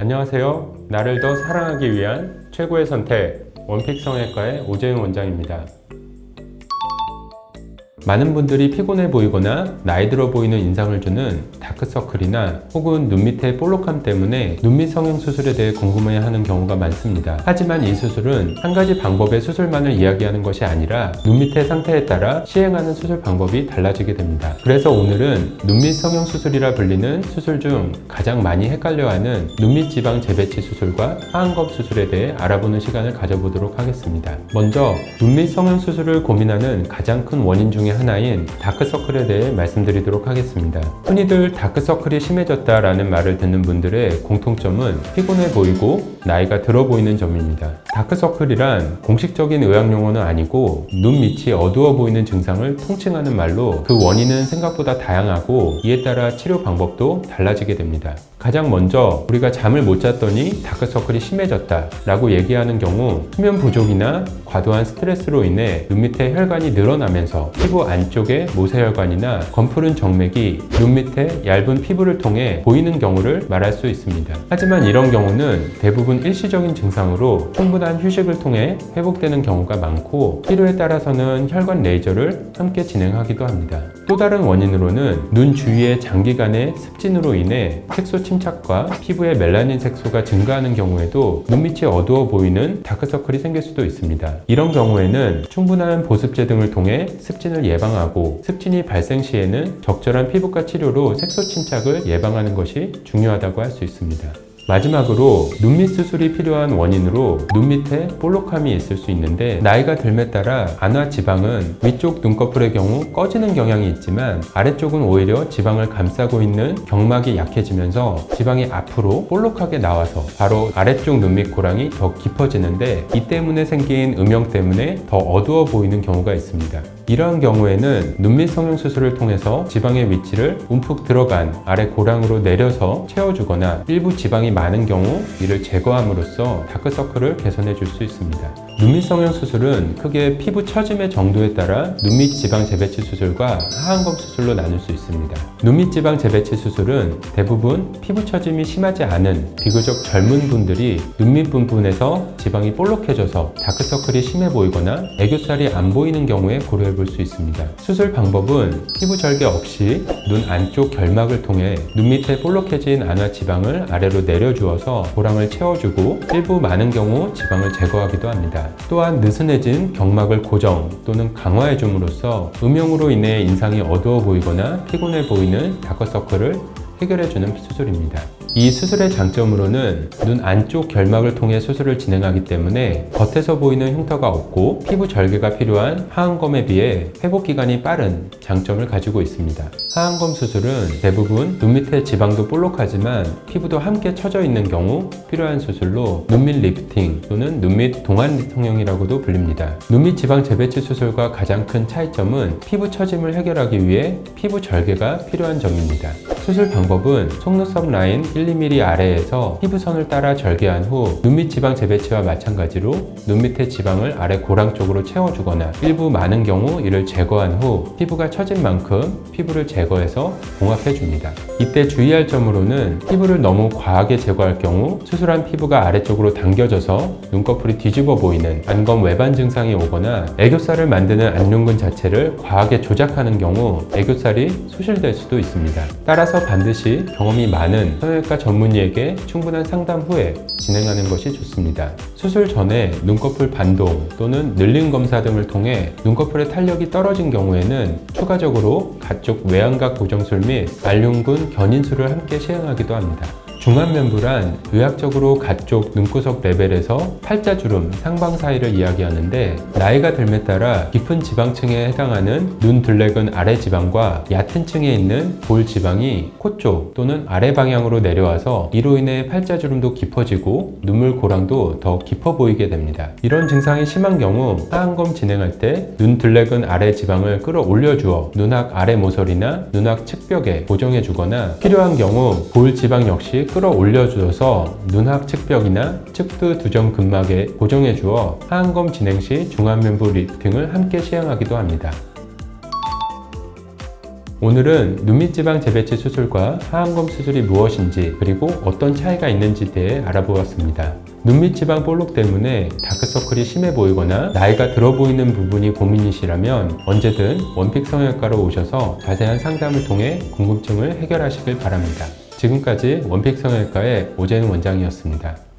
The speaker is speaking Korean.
안녕하세요. 나를 더 사랑하기 위한 최고의 선택, 원픽 성형외과의 오재은 원장입니다. 많은 분들이 피곤해 보이거나 나이 들어 보이는 인상을 주는 다크서클이나 혹은 눈 밑의 볼록함 때문에 눈밑 성형 수술에 대해 궁금해하는 경우가 많습니다. 하지만 이 수술은 한 가지 방법의 수술만을 이야기하는 것이 아니라 눈 밑의 상태에 따라 시행하는 수술 방법이 달라지게 됩니다. 그래서 오늘은 눈밑 성형 수술이라 불리는 수술 중 가장 많이 헷갈려하는 눈밑 지방 재배치 수술과 하안검 수술에 대해 알아보는 시간을 가져보도록 하겠습니다. 먼저 눈밑 성형 수술을 고민하는 가장 큰 원인 중에 하나인 다크서클에 대해 말씀드리도록 하겠습니다. 흔히들 다크서클이 심해졌다라는 말을 듣는 분들의 공통점은 피곤해 보이고 나이가 들어 보이는 점입니다. 다크서클이란 공식적인 의학 용어는 아니고 눈 밑이 어두워 보이는 증상을 통칭하는 말로 그 원인은 생각보다 다양하고 이에 따라 치료 방법도 달라지게 됩니다. 가장 먼저 우리가 잠을 못 잤더니 다크서클이 심해졌다 라고 얘기하는 경우 수면 부족이나 과도한 스트레스로 인해 눈 밑에 혈관이 늘어나면서 피부 안쪽에 모세혈관이나 검푸른 정맥이 눈 밑에 얇은 피부를 통해 보이는 경우를 말할 수 있습니다. 하지만 이런 경우는 대부분 일시적인 증상으로 충분한 휴식을 통해 회복되는 경우가 많고 필요에 따라서는 혈관 레이저를 함께 진행하기도 합니다. 또 다른 원인으로는 눈 주위의 장기간의 습진으로 인해 색소 침착과 피부의 멜라닌 색소가 증가하는 경우에도 눈밑이 어두워 보이는 다크서클이 생길 수도 있습니다. 이런 경우에는 충분한 보습제 등을 통해 습진을 예방하고 습진이 발생 시에는 적절한 피부과 치료로 색소 침착을 예방하는 것이 중요하다고 할 수 있습니다. 마지막으로 눈밑 수술이 필요한 원인으로 눈 밑에 볼록함이 있을 수 있는데 나이가 들에 따라 안화 지방은 위쪽 눈꺼풀의 경우 꺼지는 경향이 있지만 아래쪽은 오히려 지방을 감싸고 있는 경막이 약해지면서 지방이 앞으로 볼록하게 나와서 바로 아래쪽 눈밑 고랑이 더 깊어지는데 이 때문에 생긴 음영 때문에 더 어두워 보이는 경우가 있습니다. 이러한 경우에는 눈밑 성형 수술을 통해서 지방의 위치를 움푹 들어간 아래 고랑으로 내려서 채워주거나 일부 지방이 많은 경우 이를 제거함으로써 다크서클을 개선해 줄 수 있습니다. 눈밑 성형 수술은 크게 피부 처짐의 정도에 따라 눈밑 지방 재배치 수술과 하안검 수술로 나눌 수 있습니다. 눈밑 지방 재배치 수술은 대부분 피부 처짐이 심하지 않은 비교적 젊은 분들이 눈밑 부분에서 지방이 볼록해져서 다크서클이 심해 보이거나 애교살이 안 보이는 경우에 고려해 볼 수 있습니다. 수술 방법은 피부 절개 없이 눈 안쪽 결막을 통해 눈 밑에 볼록해진 안화 지방을 아래로 내려주어서 고랑을 채워주고 일부 많은 경우 지방을 제거하기도 합니다. 또한 느슨해진 경막을 고정 또는 강화해 줌으로써 음영으로 인해 인상이 어두워 보이거나 피곤해 보이는 다크서클을 해결해주는 수술입니다. 이 수술의 장점으로는 눈 안쪽 결막을 통해 수술을 진행하기 때문에 겉에서 보이는 흉터가 없고 피부 절개가 필요한 하안검에 비해 회복 기간이 빠른 장점을 가지고 있습니다. 하안검 수술은 대부분 눈 밑에 지방도 볼록하지만 피부도 함께 처져 있는 경우 필요한 수술로 눈밑 리프팅 또는 눈밑 동안 성형이라고도 불립니다. 눈밑 지방 재배치 수술과 가장 큰 차이점은 피부 처짐을 해결하기 위해 피부 절개가 필요한 점입니다. 수술 방법은 속눈썹 라인 1~2mm 아래에서 피부선을 따라 절개한 후 눈밑 지방 재배치와 마찬가지로 눈 밑의 지방을 아래 고랑 쪽으로 채워주거나 일부 많은 경우 이를 제거한 후 피부가 처진 만큼 피부를 제거해서 봉합해줍니다. 이때 주의할 점으로는 피부를 너무 과하게 제거할 경우 수술한 피부가 아래쪽으로 당겨져서 눈꺼풀이 뒤집어 보이는 안검 외반 증상이 오거나 애교살을 만드는 안lun근 자체를 과하게 조작하는 경우 애교살이 소실될 수도 있습니다. 따라서 반드시 경험이 많은 성형외과 전문의에게 충분한 상담 후에 진행하는 것이 좋습니다. 수술 전에 눈꺼풀 반동 또는 늘림 검사 등을 통해 눈꺼풀의 탄력이 떨어진 경우에는 추가적으로 가쪽 외양각 고정술 및 안lun근 견인술을 함께 시행하기도 합니다. 중안면부란 의학적으로 가쪽 눈구석 레벨에서 팔자주름, 상방 사이를 이야기하는데 나이가 들에 따라 깊은 지방층에 해당하는 눈 둘레근 아래 지방과 얕은 층에 있는 볼 지방이 코 쪽 또는 아래 방향으로 내려와서 이로 인해 팔자주름도 깊어지고 눈물 고랑도 더 깊어 보이게 됩니다. 이런 증상이 심한 경우 하안검 진행할 때 눈 둘레근 아래 지방을 끌어올려 주어 눈악 아래 모서리나 눈악 측벽에 고정해 주거나 필요한 경우 볼 지방 역시 끌어올려 주어서 눈학 측벽이나 측두 두정 근막에 고정해 주어 하안검 진행 시 중안면부 리프팅을 함께 시행하기도 합니다. 오늘은 눈밑지방 재배치 수술과 하안검 수술이 무엇인지 그리고 어떤 차이가 있는지에 대해 알아보았습니다. 눈밑지방 볼록 때문에 다크서클이 심해 보이거나 나이가 들어 보이는 부분이 고민이시라면 언제든 원픽 성형외과로 오셔서 자세한 상담을 통해 궁금증을 해결하시길 바랍니다. 지금까지 원픽 성형외과의 오재능 원장이었습니다.